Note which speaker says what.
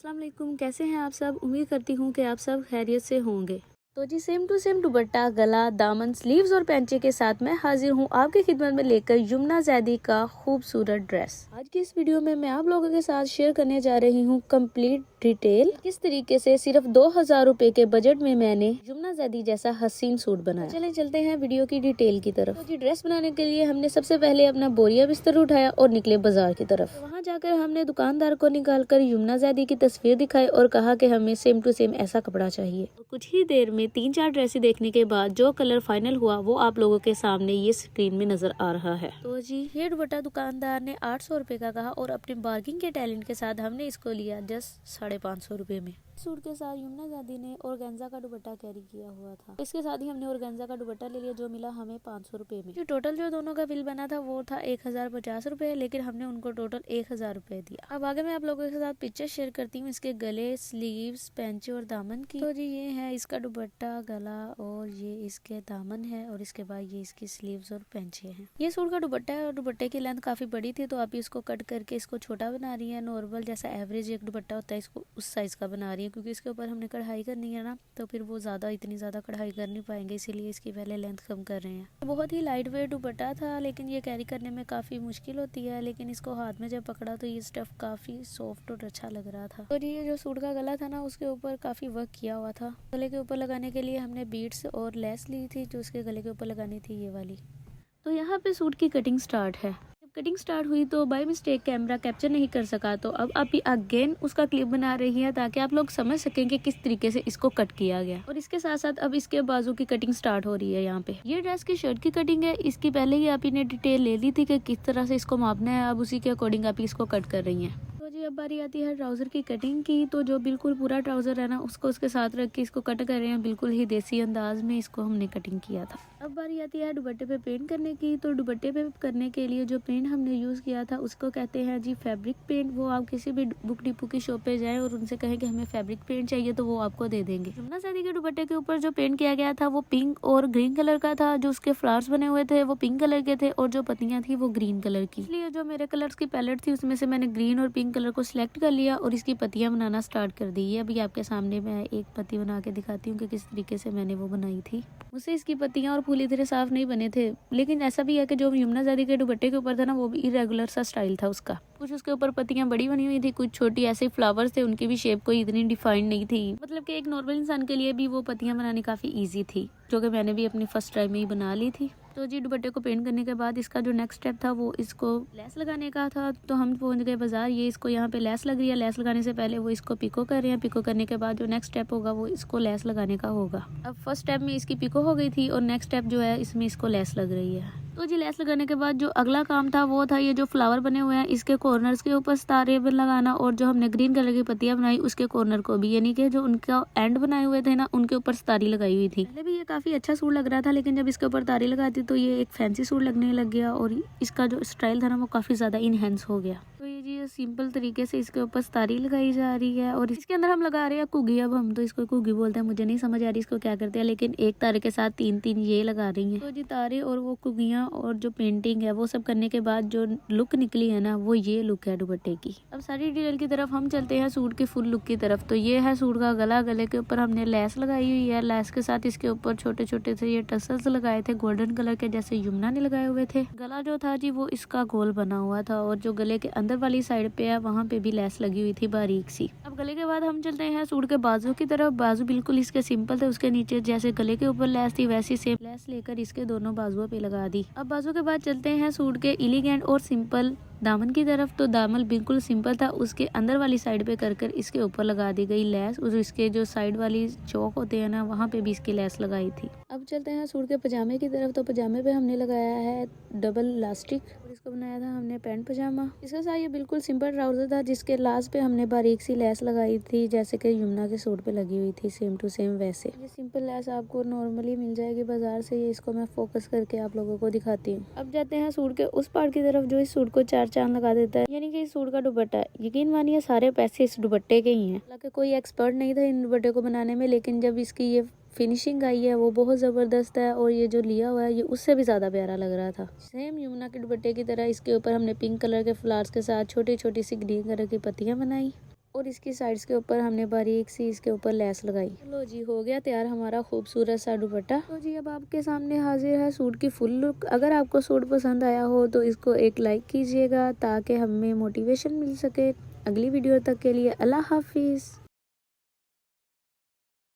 Speaker 1: अस्सलाम वालेकुम, कैसे हैं आप सब। उम्मीद करती हूँ कि आप सब खैरियत से होंगे। तो जी सेम टू सेम दुपट्टा, गला, दामन, स्लीव्स और पैंचे के साथ मैं हाजिर हूँ आपकी खिदमत में लेकर यमुना जैदी का खूबसूरत ड्रेस। आज की इस वीडियो में मैं आप लोगों के साथ शेयर करने जा रही हूँ कंप्लीट डिटेल किस तरीके से सिर्फ 2000 रुपए के बजट में मैंने यमुना जैदी जैसा हसीन सूट बनाया। तो चलते हैं वीडियो की डिटेल की तरफ। तो जी ड्रेस बनाने के लिए हमने सबसे पहले अपना बोरिया बिस्तर उठाया और निकले बाजार की तरफ। तो वहाँ जाकर हमने दुकानदार को निकाल कर यमुना जैदी की तस्वीर दिखाई और कहा कि हमें सेम टू सेम ऐसा कपड़ा चाहिए। और कुछ ही देर में 3-4 ड्रेसें देखने के बाद जो कलर फाइनल हुआ वो आप लोगों के सामने ये स्क्रीन में नजर आ रहा है। तो जी ये दुपट्टा दुकानदार ने 800 रुपए का कहा और अपने बार्गिंग के टैलेंट के साथ हमने इसको लिया जस्ट 550 रुपए में। सूट के साथ यमुना जैदी ने ऑर्गेन्जा का दुपट्टा कैरी किया हुआ था। इसके साथ ही हमने ऑर्गेन्जा का दुपट्टा ले लिया जो मिला हमें 500 रुपए में। जो टोटल जो दोनों का बिल बना था वो था 1050 रुपए, लेकिन हमने उनको टोटल 1000 रुपए दिया। अब आगे मैं आप लोगों के साथ पिक्चर शेयर करती हूँ इसके गले, स्लीव्स, पैंचे और दामन की। तो जी ये है इसका दुपट्टा, गला और ये इसके दामन है और इसके बाद ये इसकी स्लीव्स और पैंचे हैं। ये सूट का दुपट्टा है और दुपट्टे की लेंथ काफी बड़ी थी तो अभी इसको कट करके इसको छोटा बना रही है। नॉर्मल जैसा एवरेज एक दुपट्टा होता है इसको उस साइज का बना रही है, क्योंकि इसके ऊपर हमने कढ़ाई करनी है ना, तो फिर वो इतनी ज्यादा कढ़ाई कर नहीं पाएंगे, इसीलिए इसकी पहले लेंथ कम कर रहे हैं। बहुत ही लाइट वेट दुपट्टा था लेकिन ये कैरी करने में काफी मुश्किल होती है, लेकिन इसको हाथ में जब पकड़ा तो ये स्टफ काफी सॉफ्ट और अच्छा लग रहा था। और ये जो सूट का गला था ना उसके ऊपर काफी वर्क किया हुआ था। गले के ऊपर लगाने के लिए हमने बीड्स और लेस ली थी जो उसके गले के ऊपर लगानी थी ये वाली। तो यहाँ पे सूट की कटिंग स्टार्ट है। कटिंग स्टार्ट हुई तो बाय मिस्टेक कैमरा कैप्चर नहीं कर सका, तो अब आप अगेन उसका क्लिप बना रही है ताकि आप लोग समझ सकें कि किस तरीके से इसको कट किया गया। और इसके साथ साथ अब इसके बाजू की कटिंग स्टार्ट हो रही है। यहाँ पे ये ड्रेस की शर्ट की कटिंग है, इसकी पहले ही आप इन्हें डिटेल ले ली थी कि किस तरह से इसको मापना है, अब उसी के अकॉर्डिंग आप इसको कट कर रही है। तो जी अब बारी आती है ट्राउजर की कटिंग की। तो जो बिल्कुल पूरा ट्राउजर है ना उसको उसके साथ रख के इसको कट कर रहे हैं, बिल्कुल ही देसी अंदाज में इसको हमने कटिंग किया था। अब बारी आती है दुपट्टे पे पेंट करने की। तो दुपट्टे पे करने के लिए जो पेंट हमने यूज किया था उसको कहते हैं जी फैब्रिक पेंट। वो आप किसी भी बुक डिपो की शॉप पे जाएं और उनसे कहें कि हमें फैब्रिक पेंट चाहिए तो वो आपको दे देंगे। यमुना जैदी के दुपट्टे के ऊपर जो पेंट किया गया था वो पिंक और ग्रीन कलर का था। जो उसके फ्लावर्स बने हुए थे वो पिंक कलर के थे और जो पत्तियां थी वो ग्रीन कलर की। इसलिए जो मेरे कलर्स की पैलेट थी उसमें से मैंने ग्रीन और पिंक कलर को सिलेक्ट कर लिया और इसकी पत्तियां बनाना स्टार्ट कर दी। अभी आपके सामने मैं एक पत्ती बना के दिखाती हूँ कि किस तरीके से मैंने वो बनाई थी। मुझसे इसकी पत्तियां और फूल इतने साफ नहीं बने थे, लेकिन ऐसा भी है कि जो यमुना जैदी के दुपट्टे के ऊपर था ना वो भी इरेगुलर सा स्टाइल था उसका। कुछ उसके ऊपर पत्तियां बड़ी बनी हुई थी, कुछ छोटी ऐसे फ्लावर्स थे, उनकी भी शेप कोई इतनी डिफाइंड नहीं थी। मतलब कि एक नॉर्मल इंसान के लिए भी वो पत्तियां बनानी काफी इजी थी, जो कि मैंने भी अपनी फर्स्ट टाइम में ही बना ली थी। तो जी दुपट्टे को पेंट करने के बाद इसका जो नेक्स्ट स्टेप था वो इसको लेस लगाने का था। तो हम पहुंच गए बाजार। ये इसको यहाँ पे लेस लग रही है। लेस लगाने से पहले वो इसको पिको कर रहे हैं। पिको करने के बाद जो नेक्स्ट स्टेप होगा वो इसको लेस लगाने का होगा। अब फर्स्ट स्टेप में इसकी पिको हो गई थी और नेक्स्ट स्टेप जो है इसमें इसको लेस लग रही है। तो जी लेस लगाने के बाद जो अगला काम था वो था ये जो फ्लावर बने हुए हैं इसके कॉर्नर्स के ऊपर सितारे लगाना, और जो हमने ग्रीन कलर की पत्तियां बनाई उसके कॉर्नर को भी, यानी कि जो उनका एंड बनाए हुए थे ना उनके ऊपर सितारी लगाई हुई थी। पहले भी ये काफी अच्छा सूट लग रहा था, लेकिन जब इसके ऊपर तारी लगाती तो ये एक फैंसी सूट लगने लग गया और इसका जो स्टाइल था ना वो काफी ज्यादा इनहेंस हो गया। तो ये जी सिंपल तरीके से इसके ऊपर सितारी लगाई जा रही है और इसके अंदर हम लगा रहे हैं कुगी। अब हम तो इसको कुगी बोलते हैं, मुझे नहीं समझ आ रही इसको क्या करते हैं, लेकिन एक तारे के साथ 3-3 ये लगा रही हैं। तो जी तारे और वो कुगियां और जो पेंटिंग है वो सब करने के बाद जो लुक निकली है ना वो ये लुक है दुपट्टे की। अब सारी डिटेल की तरफ हम चलते हैं सूट की फुल लुक की तरफ। तो ये है सूट का गला। गले के ऊपर हमने लेस लगाई हुई है। लेस के साथ इसके ऊपर छोटे छोटे से ये टसल्स लगाए थे गोल्डन कलर के, जैसे यमुना ने लगाए हुए थे। गला जो था जी वो इसका गोल बना हुआ था और जो गले के अंदर वाली साइड पे है वहाँ पे भी लेस लगी हुई थी बारीक सी। अब गले के बाद हम चलते हैं सूट के बाजू की तरफ। बाजू बिल्कुल इसके सिंपल थे, उसके नीचे जैसे गले के ऊपर लेस थी वैसी सेम लेस लेकर इसके दोनों बाजुओं पे लगा दी। अब बाजू के बाद चलते हैं सूट के एलिगेंट और सिंपल दामन की तरफ। तो दामन बिल्कुल सिंपल था, उसके अंदर वाली साइड पे कर इसके ऊपर लगा दी गई लेस, और इसके जो साइड वाली चौक होते हैं ना वहाँ पे भी इसकी लेस लगाई थी। अब चलते हैं सूट के पजामे की तरफ। तो पजामे पे हमने लगाया है डबल इलास्टिक और इसको बनाया था हमने पैंट पजामा। इसके साथ ये बिल्कुल सिंपल ट्राउजर था जिसके लास्ट पे हमने बारीक सी लेस लगाई थी, जैसे कि यमुना के सूट पे लगी हुई थी सेम टू सेम वैसे। ये सिंपल लेस आपको नॉर्मली मिल जाएगी बाजार से, ये इसको मैं फोकस करके आप लोगों को दिखाती हूँ। अब जाते हैं सूट के उस पार्ट की तरफ जो इस सूट को 4 चांद लगा देता है, यानी कि इस सूट का दुपट्टा। यकीन मानिए सारे पैसे इस दुपट्टे के ही हैं। हालांकि कोई एक्सपर्ट नहीं था इन दुपट्टे को बनाने में, लेकिन जब इसकी ये फिनिशिंग आई है वो बहुत जबरदस्त है और ये जो लिया हुआ है ये उससे भी ज्यादा प्यारा लग रहा था। सेम यमुना के दुपट्टे की तरह इसके ऊपर हमने पिंक कलर के फ्लावर्स के साथ छोटी छोटी सी ग्रीन कलर की पत्तियां बनाई। और इसकी साइड्स के ऊपर हमने बारीक सी इसके ऊपर लेस लगाई। लो जी, हो गया तैयार हमारा खूबसूरत सा दुपट्टा। तो जी अब आपके सामने हाजिर है सूट की फुल लुक। अगर आपको सूट पसंद आया हो तो इसको एक लाइक कीजिएगा ताकि हमें मोटिवेशन मिल सके। अगली वीडियो तक के लिए अल्लाह हाफिज।